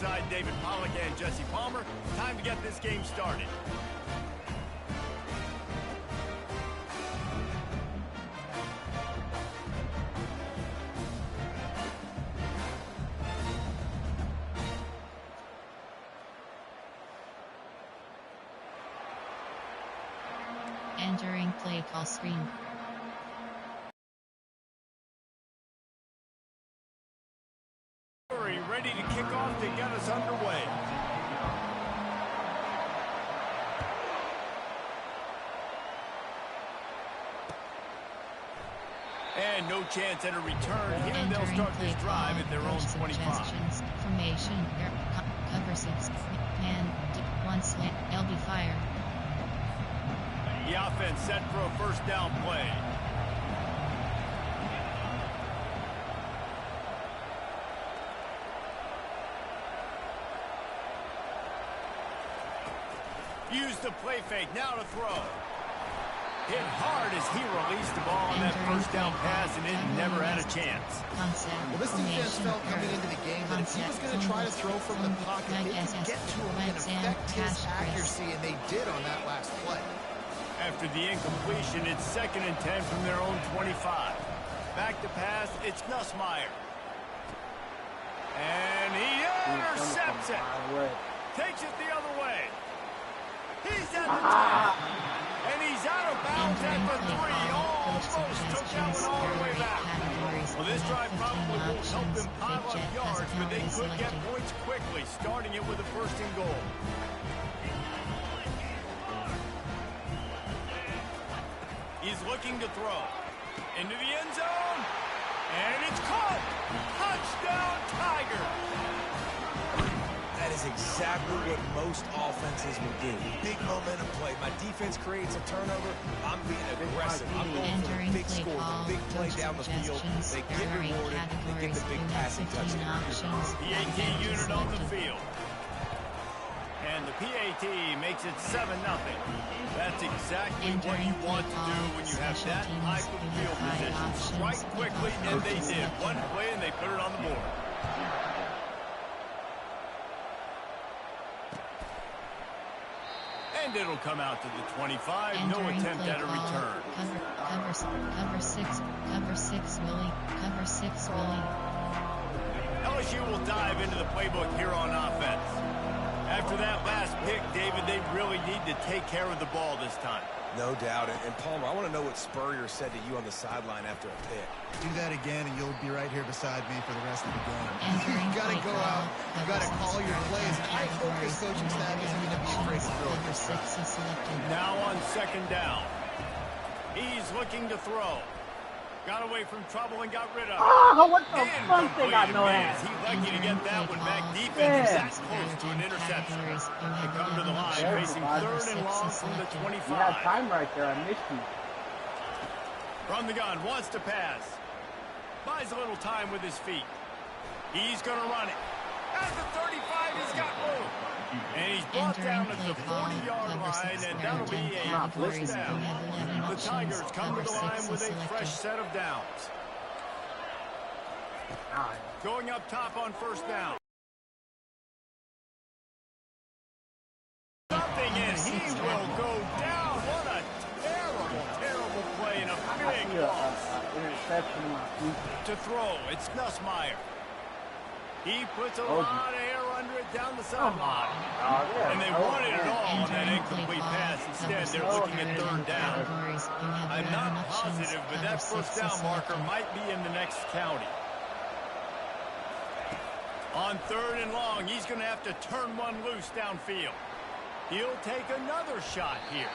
alongside David Pollack and Jesse Palmer. Time to get this game started. Entering play call screen. Ready to kick off to get us underway. And no chance at a return. Here they'll start this drive at their own 25. Formation, cover 6, man, one slant, LB fire. The offense set for a first down play. Use the play fake, now to throw. Hit hard as he released the ball on that first down pass, and it never had a chance. Well, this defense felt coming into the game that if he was going to try to throw from the pocket, they could get to him and affect his accuracy, and they did on that last play. After the incompletion, it's 2nd and 10 from their own 25. Back to pass, it's Nussmeier. And he intercepts it. Takes it the other way. He's at the 10. And he's out of bounds at the 3. Almost took that one all the way back. Well, this drive probably won't help them pile up yards, but they could get points quickly, starting it with a 1st and goal. He's looking to throw. Into the end zone. And it's caught. Touchdown, Tiger. That is exactly what most offenses will do. Big momentum play. My defense creates a turnover. I'm being aggressive. I'm going for the big score, the big play down the field. They get rewarded. They get the big passing touchdown. PAT unit on the field. And the PAT makes it 7-0. That's exactly what you want to do when you have that type of field position. Strike quickly, and they did. One play, and they put it on the board. And it'll come out to the 25. No attempt at a return. Cover 6, Willie. Cover 6, Willie. LSU will dive into the playbook here on offense. After that last pick, David, they really need to take care of the ball this time. No doubt. And Palmer, I want to know what Spurrier said to you on the sideline after a pick. Do that again, and you'll be right here beside me for the rest of the game. You've got to go out. You've got to call your plays. I hope this coaching staff isn't going to be afraid to throw it this time. Now on 2nd down. He's looking to throw. Got away from trouble and got rid of it. Oh, what the fuck? They got no hands. He's lucky to get that one back. Defense is that close to an interception. They come to the line, facing 3rd and long from the 25. You had time right there. I missed you. From the gun, wants to pass. Buys a little time with his feet. He's going to run it. At the 35, he's got room. And he's brought down at the 40-yard line, and that'll be a first down. The Tigers come to the line with a fresh set of downs. Going up top on 1st down. Something, and he will go down. What a terrible play and a big loss. To throw, it's Nussmeier. He puts a lot of air under it down the sideline. And they wanted it all on that incomplete pass. Instead, they're looking at 3rd down. I'm not positive, but that 1st down marker might be in the next county. On 3rd and long, he's going to have to turn one loose downfield. He'll take another shot here.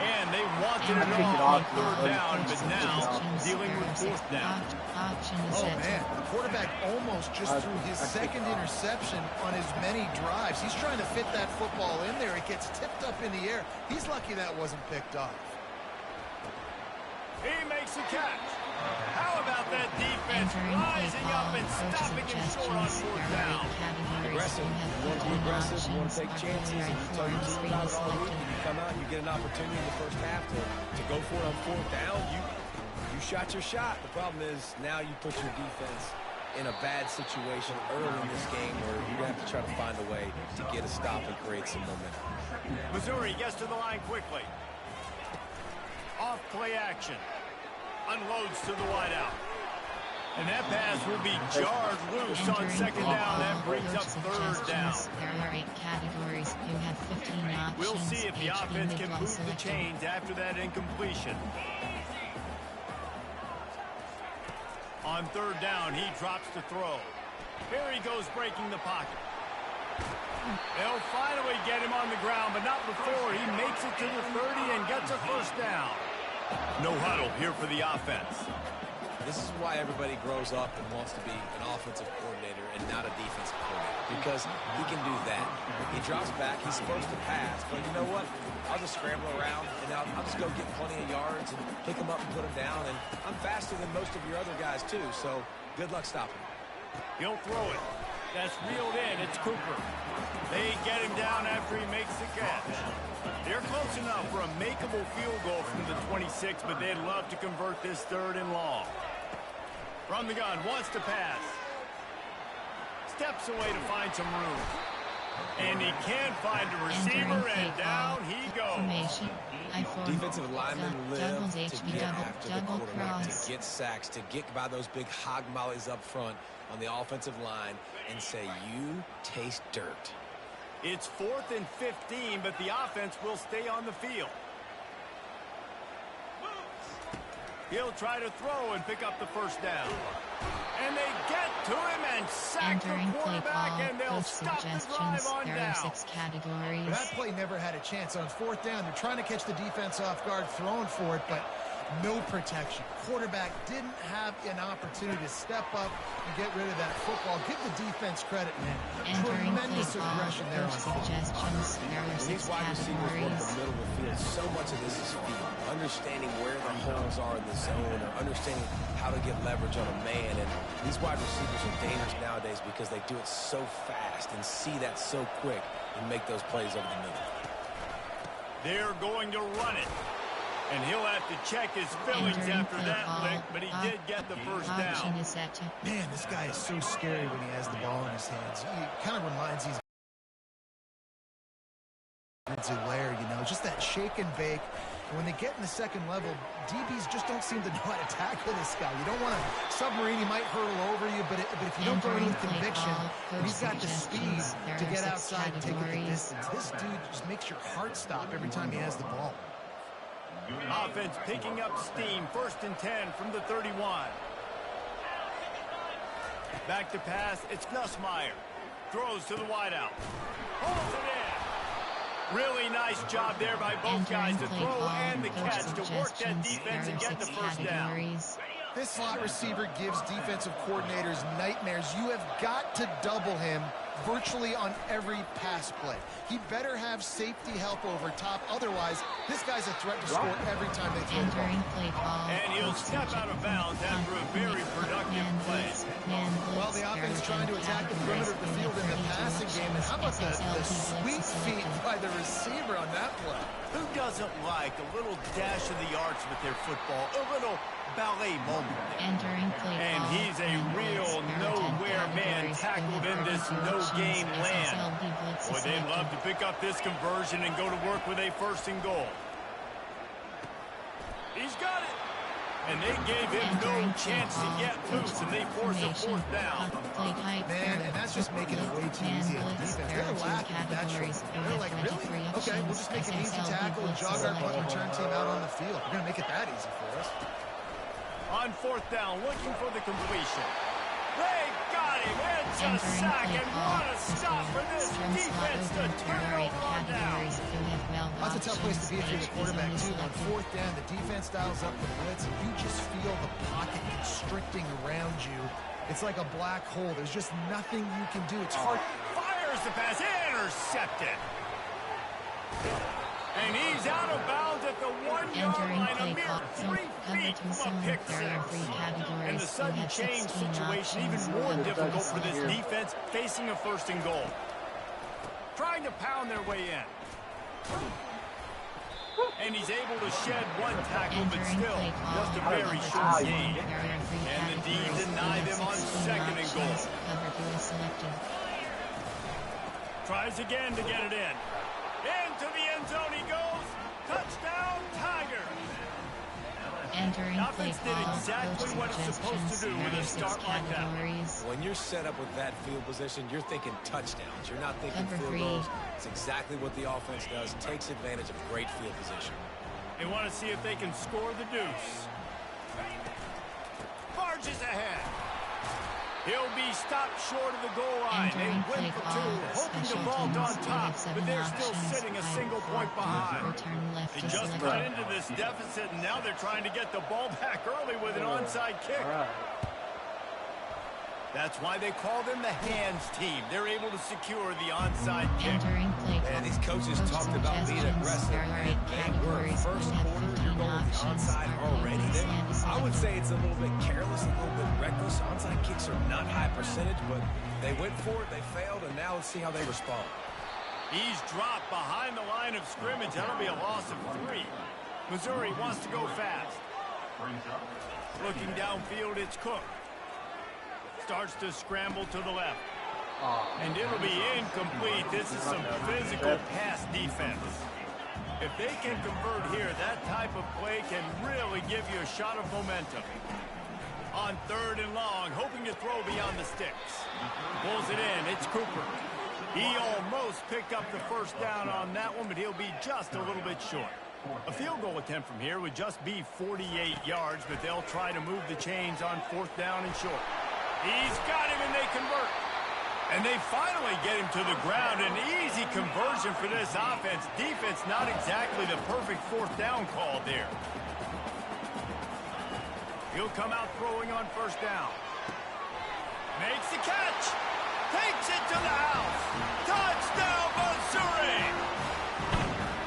And they wanted it all on 3rd down, but now dealing with 4th down. Oh, man. The quarterback almost just threw his 2nd interception on as many drives. He's trying to fit that football in there. It gets tipped up in the air. He's lucky that wasn't picked off. He makes a catch. How about that defense rising up and stopping him short on 4th down? Aggressive. You want to be aggressive. You want to take chances. And you tell your team about it all week. And you come out and you get an opportunity in the first half to go for it on 4th down. You shot your shot. The problem is now you put your defense in a bad situation early in this game where you're going to have to try to find a way to get a stop and create some momentum. Missouri gets to the line quickly. Off play action. Unloads to the wideout. And that pass will be jarred loose on second down. That brings up third down. There are 8 categories. You have 15 options. We'll see if the offense can move the chains after that incompletion. On third down, he drops to throw. Here he goes breaking the pocket. They'll finally get him on the ground, but not before he makes it to the 30 and gets a first down. No huddle here for the offense. This is why everybody grows up and wants to be an offensive coordinator and not a defensive coordinator, because he can do that. He drops back, he's supposed to pass, but you know what? I'll just scramble around, and I'll just go get plenty of yards and pick him up and put him down, and I'm faster than most of your other guys too, so good luck stopping. He'll throw it. That's reeled in. It's Cooper. They get him down after he makes the catch. They're close enough for a makeable field goal from the 26, but they'd love to convert this third and long. From the gun, wants to pass. Steps away to find some room. And he can't find a receiver, and down he goes. Defensive linemen live to get after the quarterback, to get sacks, to get by those big hog mollies up front on the offensive line and say, you taste dirt. It's 4th and 15, but the offense will stay on the field. He'll try to throw and pick up the first down. And they get to him and sack the quarterback, and they'll stop the drive on down. There are 6 categories. That play never had a chance. On 4th down, they're trying to catch the defense off guard, throwing for it, but no protection. Quarterback didn't have an opportunity to step up and get rid of that football. Give the defense credit, man. Tremendous aggression there on suggestions. There are 6 These wide receivers work the middle of the field. So much of this is feel. Understanding where the holes are in the zone, or understanding how to get leverage on a man. And these wide receivers are dangerous nowadays because they do it so fast and see that so quick and make those plays over the middle. They're going to run it. And he'll have to check his fillings after that lick, but he did get the first down. Man, this guy is so scary when he has the ball in his hands. He kind of reminds these Lair, you know, just that shake and bake. And when they get in the second level, DBs just don't seem to know how to tackle this guy. You don't want to submarine, he might hurtle over you, but if you don't go in with conviction, he's got the speed to get outside and take it the distance. This dude just makes your heart stop every time he has the ball. Offense picking up steam. 1st and 10 from the 31. Back to pass. It's Nussmeier. Throws to the wideout. Holds it in. Really nice job there by both guys to throw and the catch to work that defense and get the first down. This slot receiver gives defensive coordinators nightmares. You have got to double him virtually on every pass play. He better have safety help over top. Otherwise, this guy's a threat to score every time they throw the ball. And he'll step out of bounds after a very productive play. Well, the offense trying to attack the perimeter of the field in the passing game. And how about the sweet feet by the receiver on that play? Who doesn't like a little dash of the arts with their football? A little ballet moment. And he's a real nowhere man tackled in this no-game land. Boy, they'd love to pick up this conversion and go to work with a 1st and goal. He's got it. And they gave him no chance to get loose, and they force a 4th down. Man, and that's just making it way too easy on the defense. They're lacking that choice. They're like, really? Okay, we'll just make an easy tackle and jog our punt return team out on the field. We're going to make it that easy for us. On 4th down, looking for the completion. They got him. It's a sack, and what a stop for this defense to turn it over on down. That's a tough place to be if you're the quarterback, too. On 4th down, the defense dials up the blitz, and you just feel the pocket constricting around you. It's like a black hole. There's just nothing you can do. It's hard. Fires the pass. Intercepted. And he's out of bounds at the 1-yard line, a mere 3 feet from a pick six. And the sudden change situation even more difficult for this defense facing a 1st and goal. Trying to pound their way in. And he's able to shed one tackle, but still, just a very short gain. And the D deny them on 2nd and goal. Tries again to get it in. Into the end zone he goes. Touchdown, Tiger. Entering play did exactly what it's supposed to do with a start like that. When you're set up with that field position, you're thinking touchdowns. You're not thinking field goals. It's exactly what the offense does. Takes advantage of great field position. They want to see if they can score the deuce. Barges ahead. He'll be stopped short of the goal line. They win for 2, hoping to vault on top, but they're still sitting a single point behind. They just got into this deficit, and now they're trying to get the ball back early with an onside kick. That's why they call them the hands team. They're able to secure the onside kick. Man, these coaches talked about being aggressive. They were first quarter, you're going onside already. I would say it's a little bit careless, a little bit reckless. Onside kicks are not high percentage, but they went for it, they failed, and now let's see how they respond. He's dropped behind the line of scrimmage. That'll be a loss of 3. Missouri wants to go fast. Looking downfield, it's Cook. Starts to scramble to the left. And it'll be incomplete. This is some physical pass defense. If they can convert here, that type of play can really give you a shot of momentum. On 3rd and long, hoping to throw beyond the sticks. Pulls it in. It's Cooper. He almost picked up the first down on that one, but he'll be just a little bit short. A field goal attempt from here would just be 48 yards, but they'll try to move the chains on 4th down and short. He's got him, and they convert. And they finally get him to the ground. An easy conversion for this offense. Defense not exactly the perfect 4th down call there. He'll come out throwing on 1st down. Makes the catch. Takes it to the house. Touchdown, Missouri!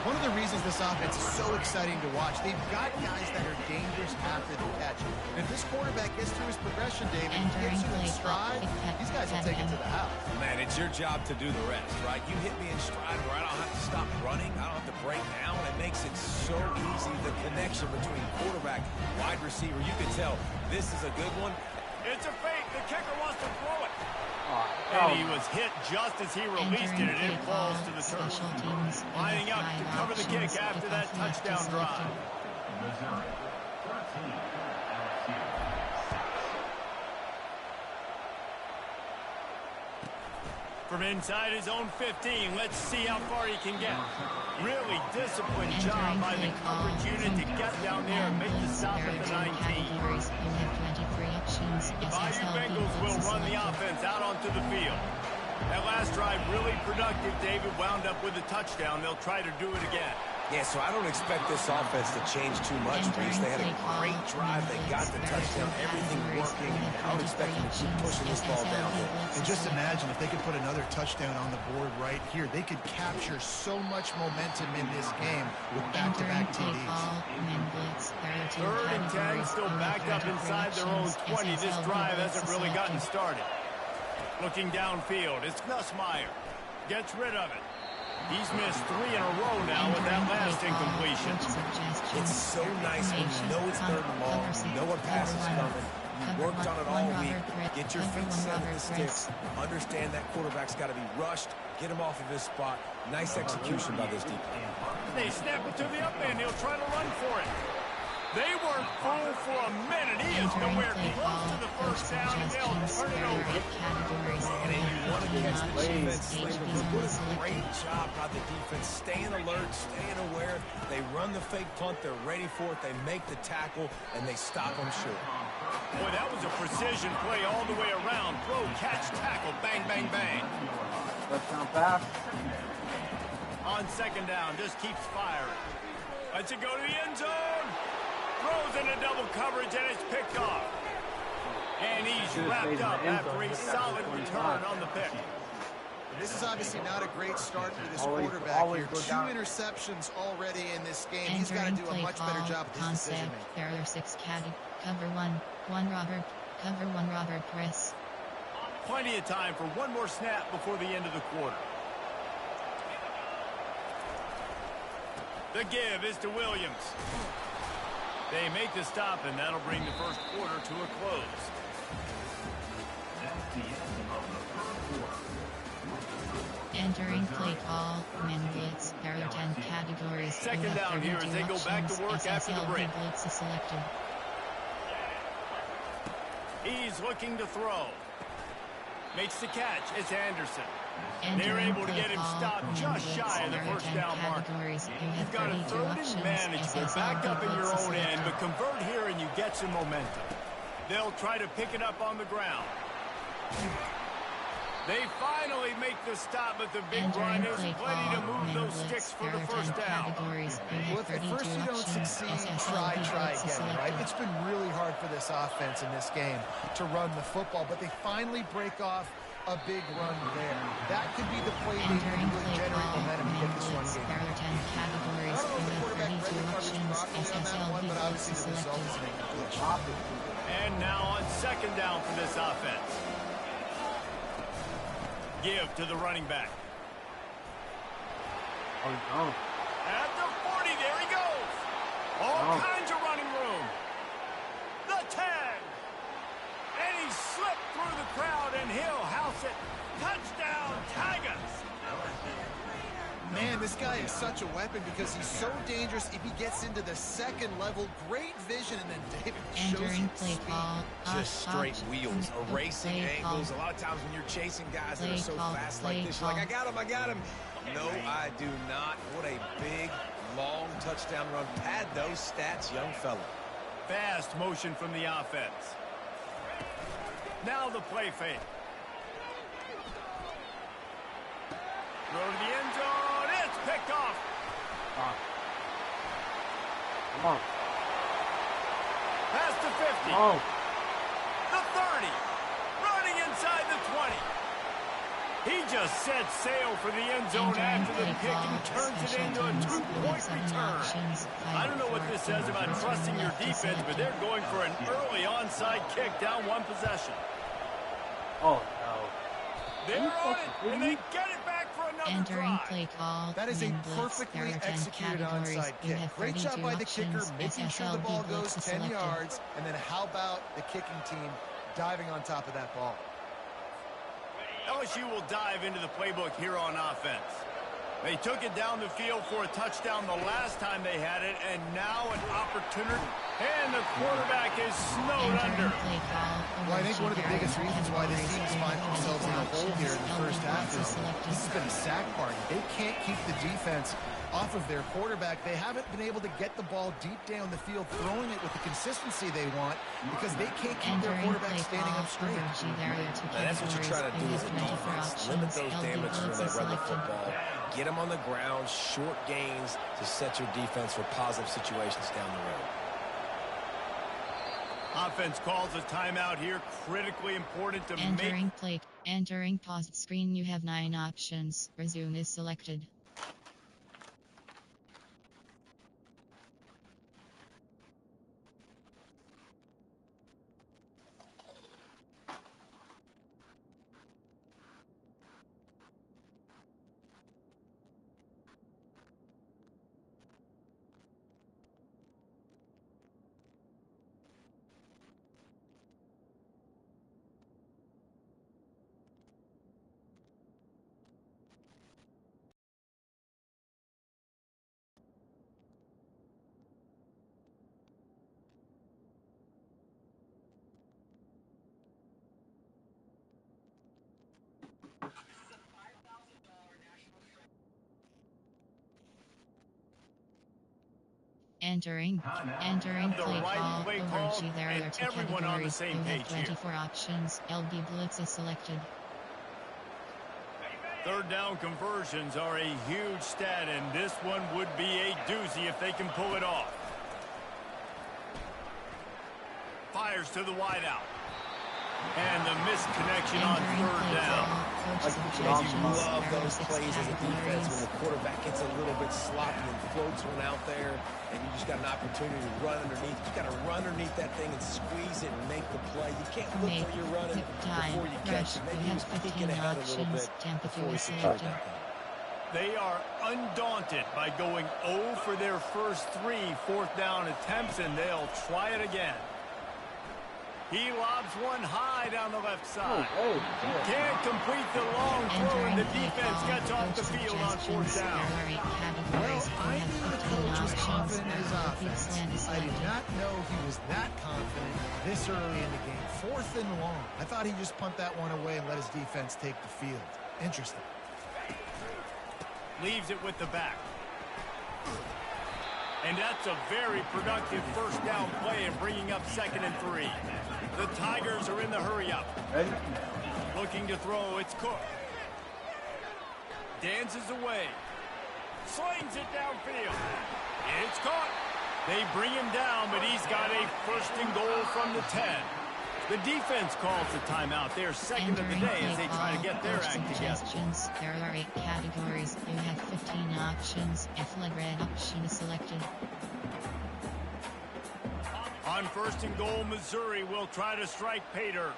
One of the reasons this offense is so exciting to watch, they've got guys that are dangerous after the catch. And if this quarterback gets through his progression, David, he gets you in stride, these guys will take it to the house. Man, it's your job to do the rest, right? You hit me in stride where I don't have to stop running. I don't have to break down. It makes it so easy. The connection between quarterback, wide receiver, you can tell this is a good one. It's a fake. The kicker wants to throw it. And he was hit just as he released it, and it falls to the turf. Lining up to cover the kick after that touchdown drive. From inside his own 15, let's see how far he can get. Really disciplined job by the coverage unit to get down there and make the stop at the 19. The Bayou Bengals will run the offense out onto the field. That last drive really productive. David wound up with a touchdown. They'll try to do it again. Yeah, so I don't expect this offense to change too much, Reese. They had a great drive. They got the touchdown. Everything working. I don't expect them to keep pushing this ball downhill. And just imagine if they could put another touchdown on the board right here. They could capture so much momentum in this game with back-to-back TDs. 3rd and 10, still backed up inside their own 20. This drive hasn't really gotten started. Looking downfield, it's Nussmeier. Gets rid of it. He's missed 3 in a row now with that last incompletion. It's so nice when you know it's 3rd and long, you know a pass is coming. You worked on it all week. Get your feet set at the sticks. Understand that quarterback's got to be rushed. Get him off of his spot. Nice execution by this defense. They snap it to the up end. He'll try to run for it. They weren't fooled for a minute. He is nowhere close to the first down, and they'll turn it over. And you want to catch the defense. What a great job by the defense. Staying alert, staying aware. They run the fake punt. They're ready for it. They make the tackle, and they stop them short. Boy, that was a precision play all the way around. Throw, catch, tackle, bang, bang, bang. Touchdown pass. On 2nd down, just keeps firing. Lets it go to the end zone. Throws into double coverage, and it's picked off. And he's wrapped up after a solid return on the pick. This is obviously not a great start for this quarterback here. 2 interceptions already in this game. He's got to do a much better job with his decision-making. There are 6 caddy. Cover 1 Robert. Cover 1 Robert press. Plenty of time for one more snap before the end of the quarter. The give is to Williams. They make the stop, and that'll bring the first quarter to a close. That's the end of the first quarter. Entering play call, men blitz, there are 10 categories. Second down here as they go back to work after the break. Blitz is selected. He's looking to throw. Makes the catch. It's Anderson. They're Entering able to get him stopped just shy of the first down mark. You've got a third and manageable back up in your own end, but convert here and you get some momentum. They'll try to pick it up on the ground. They finally make the stop, but the big run is plenty to move those sticks for the first down. Well, if at first you don't succeed, try again, right? It's been really hard for this offense in this game to run the football, but they finally break off a big run there. That could be the play they need to generate momentum to get this run game. There are 10 categories. You have 32 options. SSLB blitz is selected. And now on second down for this offense. Give to the running back. Oh, no. At the 40, there he goes. All kinds of running room. The 10. And he slipped through the crowd, and he'll house it. Touchdown, Tigers. Man, this guy is such a weapon because he's so dangerous if he gets into the second level. Great vision, and then David shows Entering you play speed. call. Just straight wheels, erasing angles. A lot of times when you're chasing guys that are so fast like this, you're like, I got him. No, I do not. What a big, long touchdown run. Pad those stats, young fella. Fast motion from the offense. Now the play fake. Throw to the end zone. It's picked off. Come on. Past the 50. Oh. The 30. Running inside the 20. He just set sail for the end zone after the pick and turns it into a two-point return. I don't know what this says about trusting your defense, but they're going for an early onside kick down one possession. Oh, no. They're on it, and they get it back for another Entering drive. play call. That is a blitz. perfectly There are 10 executed categories. onside You kick. have Great 32 job by the kicker, options. making sure the SSLB ball goes blitz is 10 selected. yards. And then how about the kicking team diving on top of that ball? LSU will dive into the playbook here on offense. They took it down the field for a touchdown the last time they had it, and now an opportunity. And the quarterback is snowed under. Well, I think one of the biggest reasons why this team's find themselves in a hole here in the first half is this has been a sack party. They can't keep the defense off of their quarterback. They haven't been able to get the ball deep down the field, throwing it with the consistency they want because they can't keep their quarterback standing up straight. Now, that's what you try to do as a defense. Limit those damages when they run the football. Get them on the ground, short gains to set your defense for positive situations down the road. Offense calls a timeout here. Critically important to Entering play. Entering paused screen. You have 9 options. Resume is selected. Entering play call. Overview. There are 2 categories. You have 24 options. LB blitz is selected. Third down conversions are a huge stat, and this one would be a doozy if they can pull it off. Fires to the wideout. And the missed connection on third down. You love those plays as a defense when the quarterback gets a little bit sloppy and floats one out there, and you just got an opportunity to run underneath. You got to run underneath that thing and squeeze it and make the play. You can't look where you're running before you catch it. Maybe he was peeking ahead a little bit before he secured that thing. They are undaunted by going 0 for their first 3 fourth down attempts, and they'll try it again. He lobs one high down the left side. Can't complete the long throw, and the defense gets off the field on fourth down. Well, I knew the coach was confident in his offense. I did not know he was that confident this early in the game. 4th and long. I thought he'd just punt that one away and let his defense take the field. Interesting. Leaves it with the back. And that's a very productive first down play and bringing up 2nd and 3. The Tigers are in the hurry-up. Looking to throw, it's Cook. Dances away. Slings it downfield. It's caught. They bring him down, but he's got a 1st and goal from the 10. The defense calls the timeout. They're second of the day as they try to get their act together. There are 8 categories. You have 15 options. A flag red option is selected. On 1st and goal, Missouri will try to strike pay dirt.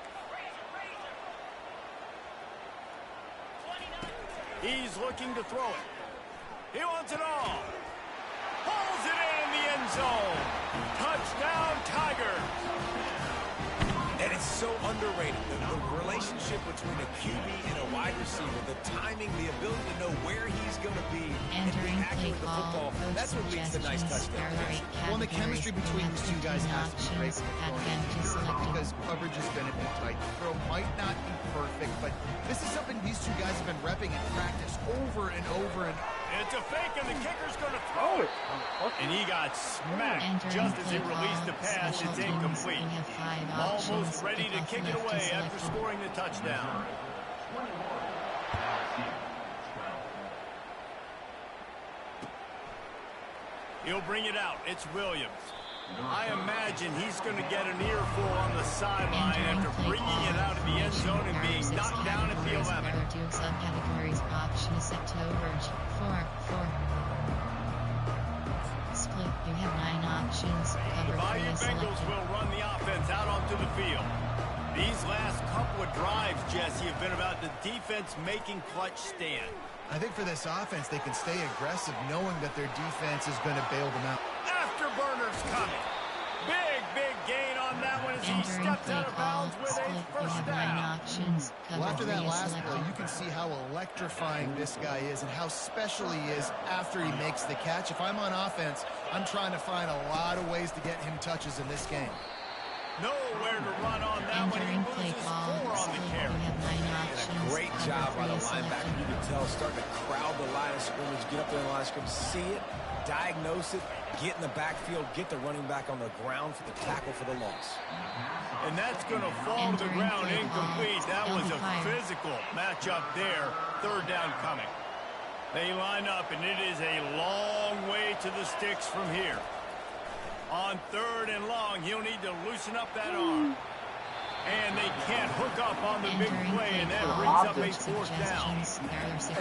He's looking to throw it. He wants it all. Pulls it in the end zone. Touchdown, Tigers. And it's so underrated. The relationship between a QB and a wide receiver, the timing, the ability to know where he's going to be, and be accurate with the football, that's what leads to nice touchdowns. Well, the chemistry between these two guys has to be great because coverage is going to be tight. The throw might not be perfect, but this is something these two guys have been repping in practice over and over and it's a fake, and the kicker's going to throw it. And he got smacked just as he released the pass. It's incomplete. Almost ready to kick it away after scoring the touchdown. He'll bring it out. It's Williams. I imagine he's going to get an earful on the sideline after bringing it out of the end zone and being knocked down at the 11. There are 2 subcategories. Option is set to overage. 4. Split. You have 9 options. The Bayou Bengals will run the offense out onto the field. These last couple of drives, Jesse, have been about the defense making clutch stand. I think for this offense, they can stay aggressive knowing that their defense is going to bail them out. Afterburner's coming. Big gain on that one as he steps out of bounds with a first down. Well, after that last play, you can see how electrifying this guy is and how special he is after he makes the catch. If I'm on offense, I'm trying to find a lot of ways to get him touches in this game. Nowhere to run on that one. He loses 4 on the carry. And a great job by the linebacker. You can tell, starting to crowd the line of scrimmage, get up there in the line of scrimmage, see it, diagnose it, get in the backfield, get the running back on the ground for the tackle for the loss. And that's going to fall to the ground incomplete. That was a physical matchup there. 3rd down coming. They line up, and it is a long way to the sticks from here. On 3rd and long, he'll need to loosen up that arm. And they can't hook up on the big play, and that brings up a 4th down.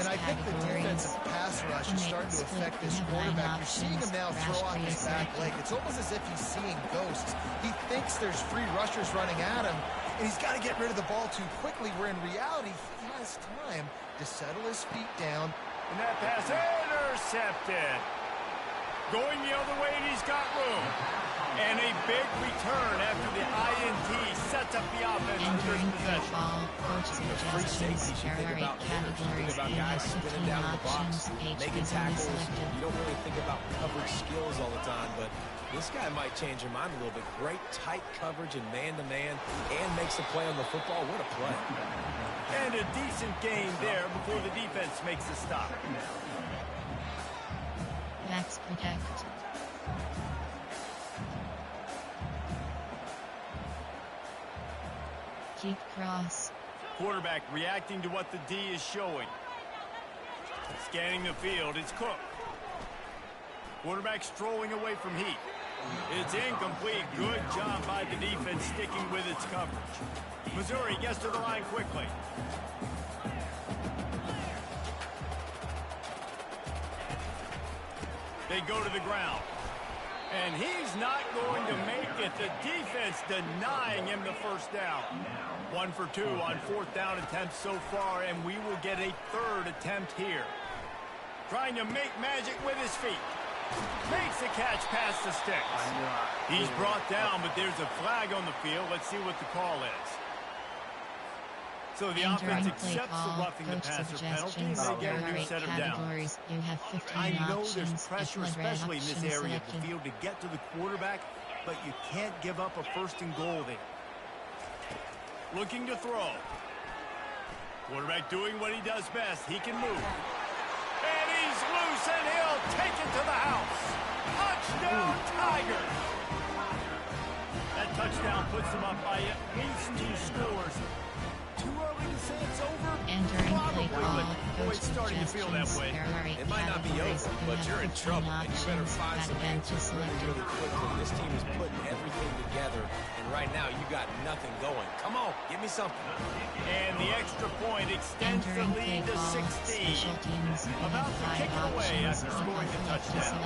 And I think the defensive pass rush is starting to affect this quarterback. You're seeing him now throw off his back leg. It's almost as if he's seeing ghosts. He thinks there's 3 rushers running at him, and he's got to get rid of the ball too quickly, where in reality, he has time to settle his feet down. And that pass intercepted. Going the other way, and he's got room. And a big return after the INT sets up the offense for this possession. Free safety, you think about guys spinning down in the box, making tackles. You don't really think about coverage skills all the time, but this guy might change your mind a little bit. Great tight coverage and man-to-man, and makes the play on the football. What a play. And a decent gain there before the defense makes the stop. Max protect. Keep cross. Quarterback reacting to what the D is showing. Scanning the field, it's Cook. Quarterback strolling away from heat. It's incomplete. Good job by the defense sticking with its coverage. Missouri gets to the line quickly. They go to the ground. And he's not going to make it. The defense denying him the first down. 1 for 2 on 4th down attempts so far, and we will get a 3rd attempt here. Trying to make magic with his feet. Makes the catch past the sticks. He's brought down, but there's a flag on the field. Let's see what the call is. So the offense accepts the roughing the passer penalty, and they get a new set of downs. You have 15 I know options. there's pressure, especially in this area of the field, to get to the quarterback, but you can't give up a 1st and goal there. Looking to throw. Quarterback doing what he does best. He can move. And he's loose, and he'll take it to the house. Touchdown, Tigers! That touchdown puts them up by at least 2 scores. Too early to say it's over? Entering play call. Boy, it's starting to feel that way. It might not be over, but you're in trouble, and you better find some answers really quickly. This team is putting everything together, and right now you got nothing going. Come on, give me something. And the extra point extends the lead to 16. About to kick it away after scoring a touchdown.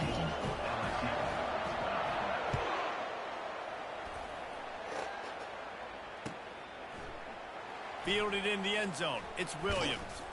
Fielded in the end zone. It's Williams.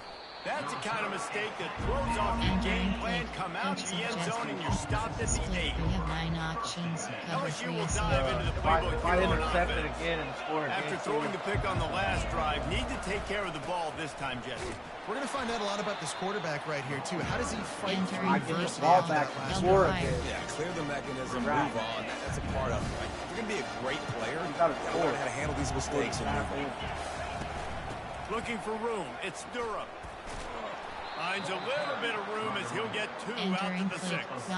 That's the kind of mistake that throws off your game plan. Come out to the end zone and you're stopped at the 8. We have 9 options. LSU will dive into the playbook here on offense. Again and score After throwing the pick on the last drive, need to take care of the ball this time, Jesse. We're going to find out a lot about this quarterback right here, too. How does he fight through adversity? Ball back score. Yeah, clear the mechanism, move on. That's a part of it. Right? If you're going to be a great player, you got to learn how to handle these mistakes and move on. Looking for room. It's Durham. Finds a little bit of room as he'll get 2 out to the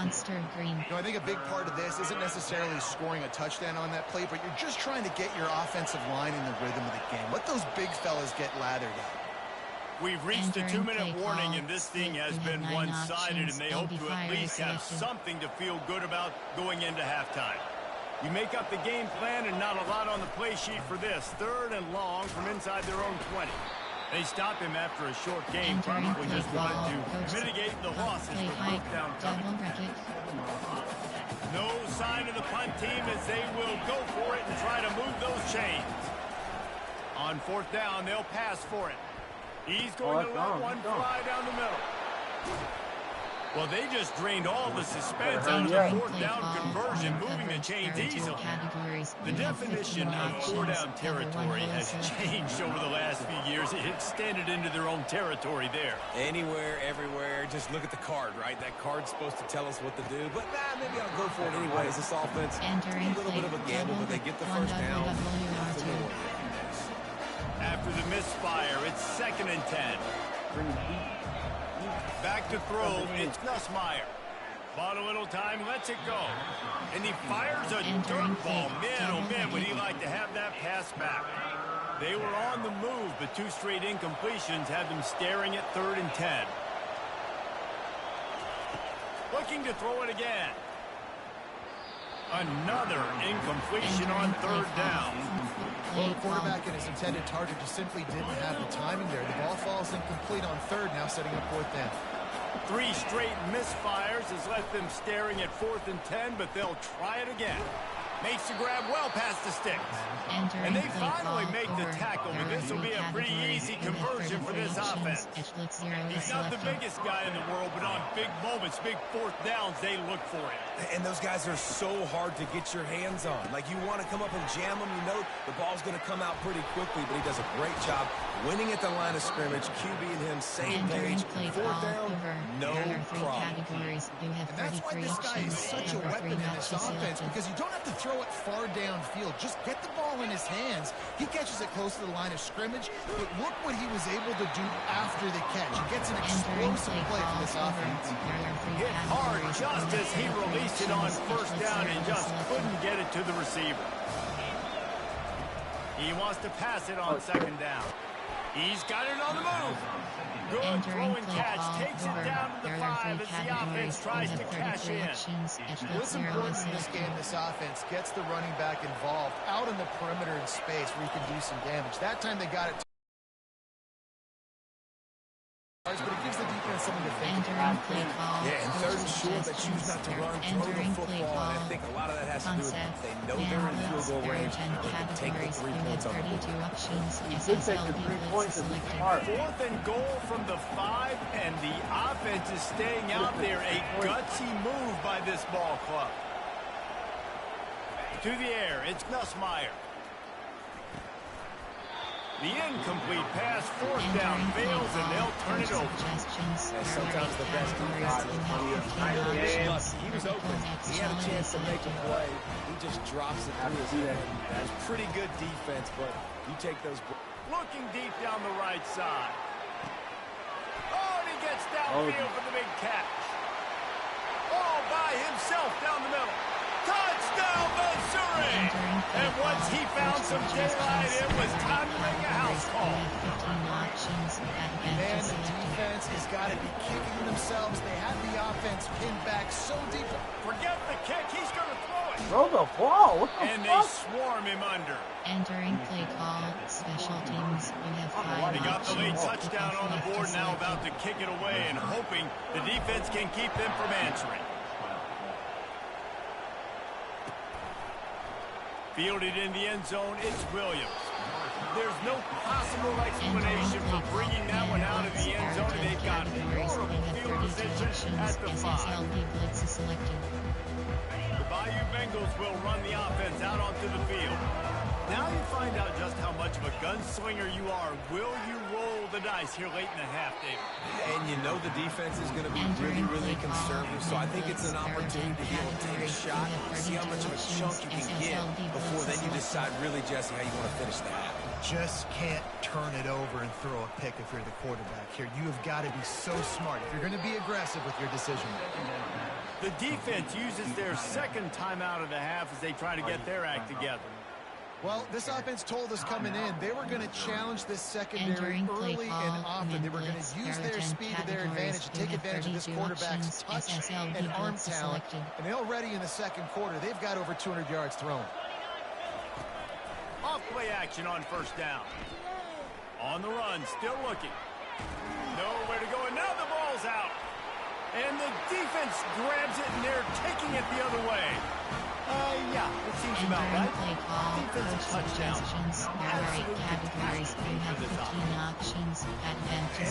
6. Green. You know, I think a big part of this isn't necessarily scoring a touchdown on that play, but you're just trying to get your offensive line in the rhythm of the game. Let those big fellas get lathered up. We've reached the 2-minute warning, and this thing has been one-sided, and they hope to at least have something to feel good about going into halftime. You make up the game plan, and not a lot on the play sheet for this. 3rd and long from inside their own 20. They stopped him after a short game, probably just wanted to mitigate the losses for fourth down coming. No sign of the punt team as they will go for it and try to move those chains. On 4th down, they'll pass for it. He's going to let one fly down the middle. Well, they just drained all the suspense out of the 4th down conversion, moving the chains easily. The definition of 4-down territory has changed over the last few years. It extended into their own territory there. Anywhere, everywhere, just look at the card, right? That card's supposed to tell us what to do, but maybe I'll go for it anyways. This offense, a little bit of a gamble, but they get the 1st down. After the misfire, it's 2nd and 10. Back to throw, it's Nussmeier. Bought a little time, lets it go. And he fires a dirt ball. Man, oh man, would he like to have that pass back. They were on the move, but 2 straight incompletions had them staring at 3rd and 10. Looking to throw it again. Another incompletion on 3rd down. Well, the quarterback and his intended target just simply didn't have the timing there. The ball falls incomplete on 3rd, now setting up 4th down. 3 straight misfires has left them staring at 4th and 10, but they'll try it again. Makes the grab well past the sticks. And they finally make the tackle, but this will be a pretty easy conversion for this offense. He's not the biggest guy in the world, but on big moments, big 4th downs, they look for it. And those guys are so hard to get your hands on. Like, you want to come up and jam them, you know the ball's going to come out pretty quickly, but he does a great job winning at the line of scrimmage. QB and him, same page. 4th down, no problem. And that's why this guy is such a weapon in this offense, because you don't have to throw it far downfield. Just get the ball in his hands. He catches it close to the line of scrimmage, but look what he was able to do after the catch. He gets an explosive play from this offense. Hit hard just as he released it on 1st down and just couldn't get it to the receiver. He wants to pass it on 2nd down. He's got it on the move. Good throwing catch. Takes it down to the 5 as the offense tries to cash in. What's important in this game, this offense gets the running back involved out in the perimeter in space where he can do some damage. That time they got it. But it gives the defense something to think about. Yeah, and 3rd and short, they choose not to run, throw the football, and I think a lot of that has to do with they know they're in field goal range, and they can take the 3 points on the board. You could take the 3 points and start. 4th and goal from the 5, and And the offense is staying out there. A gutsy move by this ball club. To the air, it's Nussmeier. The incomplete pass, fourth down, fails, and they'll turn it over. Sometimes the best defense. He was open. He had a chance to make a play. He just drops it through his hand. That's pretty good defense, but you take those. Looking deep down the right side. Oh, and he gets downfield for the big catch. All by himself down the middle. Touchdown, Missouri! And once he found some daylight, it was time to make a house call. Man, the defense has got to be kicking themselves. They had the offense pinned back so deep. Forget the kick. He's going to throw it. Throw the ball. What the and fuck? They swarm him under. Entering play call, special teams. You have 5 They got the lead options. touchdown on the board, now about to kick it away and hoping the defense can keep them from answering. Fielded in the end zone, it's Williams. There's no possible explanation for bringing that one out of the end zone. They've got horrible field position at the 5. The Bayou Bengals will run the offense out onto the field. Now you find out just how much of a gunslinger you are. Will you roll the dice here late in the half, David? And you know the defense is going to be really, really conservative, so I think it's an opportunity to be able to take a shot, see how much of a chunk you can get before then you decide really, Jesse, how you want to finish the half. Just can't turn it over and throw a pick if you're the quarterback here. You have got to be so smart if you're going to be aggressive with your decision making. The defense uses their second timeout of the half as they try to get their act together. Well, this offense told us coming in they were going to challenge this secondary early and often. They were going to use their speed to their advantage to take advantage of this quarterback's touch and arm talent. And already in the second quarter, they've got over 200 yards thrown. Off play action on first down. On the run, still looking. Nowhere to go, and now the ball's out. And the defense grabs it, and they're taking it the other way. Yeah, it seems about right. Defensive touchdown. Categories. You have 15 options. And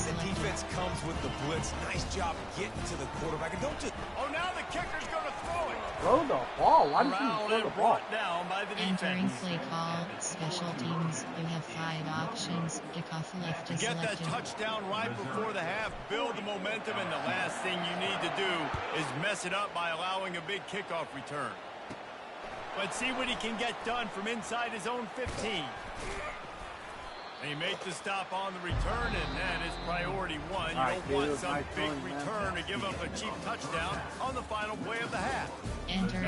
the defense comes with the blitz. Nice job getting to the quarterback. And don't just... Oh, now the kicker's going to throw it. Throw the ball. Why did you throw the ball? Down by the Entering defense. play call, special teams. You have 5 options. Kickoff left is Get that selected. touchdown right before the half. Build the momentum, and the last thing you need to do is mess it up by allowing a big kickoff return. Let's see what he can get done from inside his own 15. They make the stop on the return, and that is priority one. You don't want some big return to give up a cheap touchdown on the final play of the half. Enter